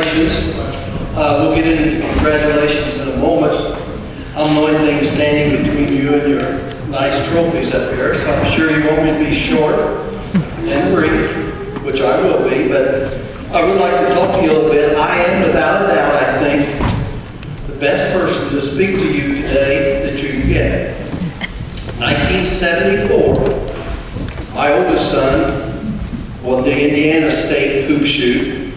congratulations. We'll get into congratulations in a moment. I'm the only thing standing between you and your nice trophies up here, so I'm sure you want me to be short and brief, which I will be, but I would like to talk to you a little bit. I am, without a doubt, I think, the best person to speak to you today that you can get. 1974, my oldest son won the Indiana State hoop shoot,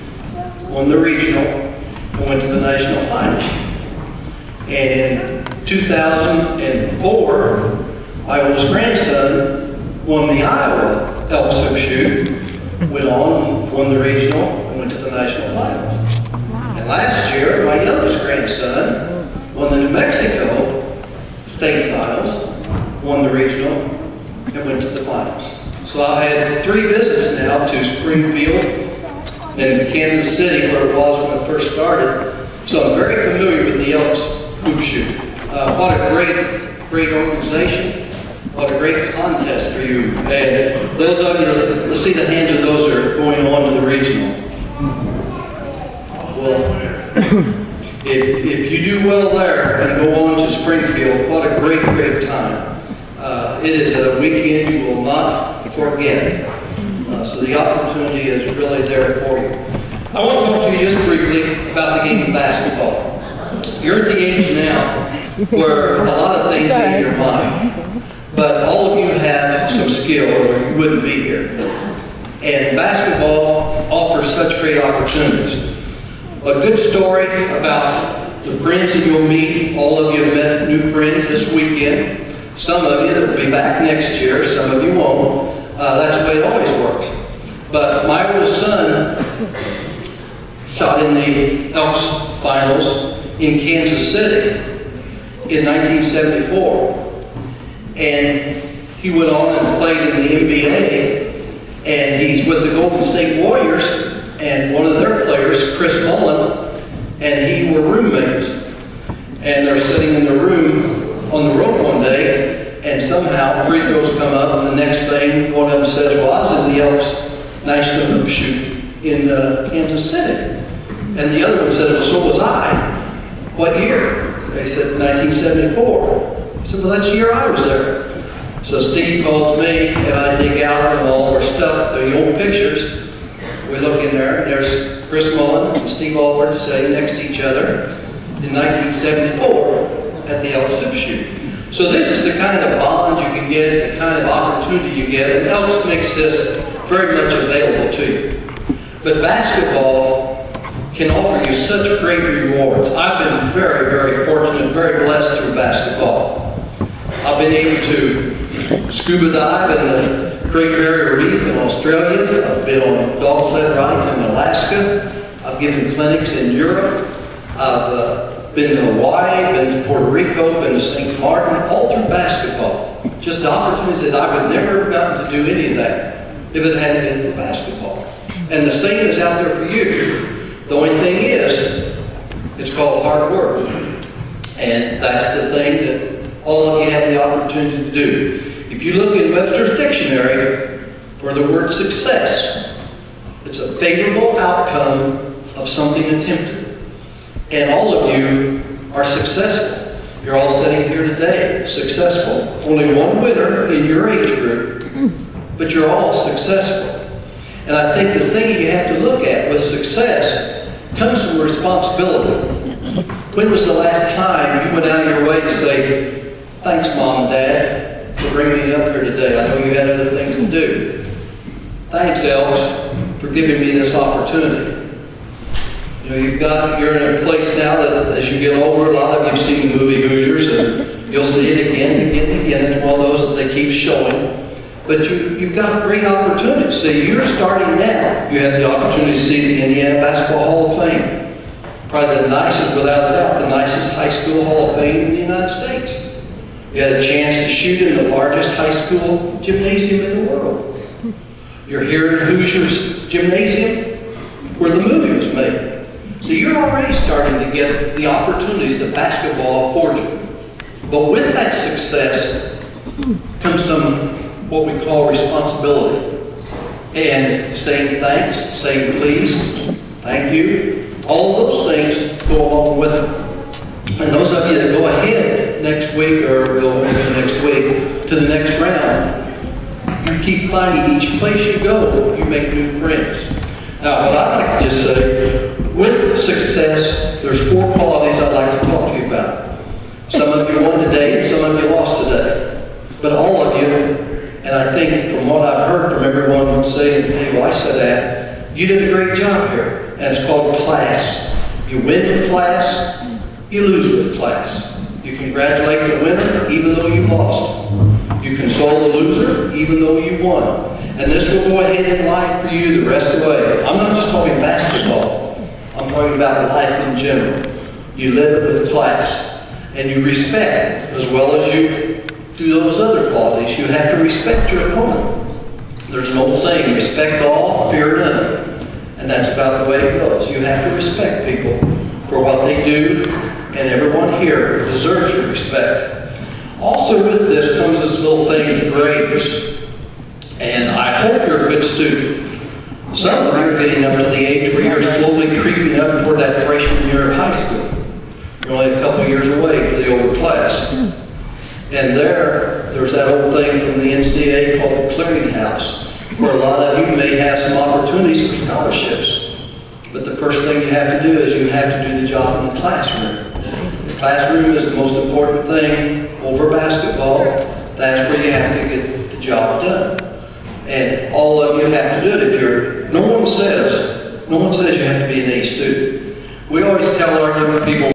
won the regional, and went to the national finals. And in 2004, my oldest grandson won the Iowa Elks hoop shoot, went on, won the regional, and went to the national finals. And last year, my youngest grandson won the New Mexico State finals, won the regional, and went to the finals. So I've had 3 visits now to Springfield and to Kansas City, where it was when I first started. So I'm very familiar with the Elks hoop shoot. What a great organization. What a great contest for you. And those of you, let's see the hands of those that are going on to the regional. Well, if you do well there and go on to Springfield, what a great time. It is a weekend you will not forget. So the opportunity is really there for you. I want to talk to you just briefly about the game of basketball. You're at the age now where a lot of things in your mind, but all of you have some skill or you wouldn't be here. And basketball offers such great opportunities. A good story about the friends that you'll meet. All of you have met new friends this weekend. Some of you that will be back next year, some of you won't. That's the way it always works. But my oldest son shot in the Elks finals in Kansas City in 1974. And he went on and played in the NBA. And he's with the Golden State Warriors. And one of their players, Chris Mullen, and he were roommates. And they're sitting in the room on the road one day, and somehow free throws come up, and the next thing, one of them says, well, I was in the Elks National Hoop Shoot in Kansas City. And the other one said, well, so was I. What year? They said, 1974. I said, well, that's the year I was there. So Steve calls me, and I dig out of all our stuff, the old pictures. We look in there, and there's Chris Mullen and Steve Alford sitting next to each other in 1974 at the Elks hoop shoot. So this is the kind of bond you can get, the kind of opportunity you get, and Elks makes this very much available to you. But basketball can offer you such great rewards. I've been very fortunate, very blessed through basketball. I've been able to scuba dive in the Great Barrier Reef in Australia. I've been on dog sled rides in Alaska. I've given clinics in Europe. I've been to Hawaii, been to Puerto Rico, been to St. Martin, all through basketball. Just opportunities that I would never have gotten to do any of that if it hadn't been for basketball. And the same is out there for you. The only thing is, it's called hard work. And that's the thing that all of you have the opportunity to do. If you look in Webster's dictionary for the word success, it's a favorable outcome of something attempted. And all of you are successful. You're all sitting here today, successful. Only one winner in your age group, but you're all successful. And I think the thing you have to look at with success comes from responsibility. When was the last time you went out of your way to say, thanks, Mom and Dad, for bringing me up here today. I know you had other things to do. Thanks, Elks, for giving me this opportunity. You know, you're in a place now that as you get older, a lot of you have seen the movie Hoosiers, and you'll see it again and again and again. It's one of those that they keep showing. But you've got great opportunities. See, you're starting now. You have the opportunity to see the Indiana Basketball Hall of Fame. Probably the nicest, without a doubt, the nicest high school Hall of Fame in the United States. You had a chance to shoot in the largest high school gymnasium in the world. You're here in Hoosiers Gymnasium, where the movie was made. So you're already starting to get the opportunities that basketball affords you. But with that success comes some, what we call responsibility. And saying thanks, saying please, thank you, All of those things go along with it. And those of you that go ahead next week or go into next week to the next round, you keep finding each place you go, you make new friends. Now, what I'd like to just say, with success, there's 4 qualities I'd like to talk to you about. Some of you won today and some of you lost today. But all of you, and I think from what I've heard from everyone saying, hey, well, I said that, you did a great job here. And it's called class. You win with class, you lose with class. You congratulate the winner even though you lost. You console the loser even though you won. And this will go ahead in life for you the rest of the way. I'm not just talking basketball. I'm talking about life in general. You live it with class. And you respect as well as you do those other qualities. You have to respect your opponent. There's an old saying, respect all, fear none. And that's about the way it goes. You have to respect people for what they do, and everyone here deserves your respect. Also with this comes this little thing, grades. And I hope you're a good student. Some of you are getting up to the age where you're slowly creeping up toward that freshman year of high school. You're only a couple years away to the older class. And there's that old thing from the NCAA called the clearinghouse, where a lot of you may have some opportunities for scholarships. But the first thing you have to do is you have to do the job in the classroom. The classroom is the most important thing over basketball. That's where you have to get the job done. And all of you have to do it. No one says you have to be an A student. We always tell our young people,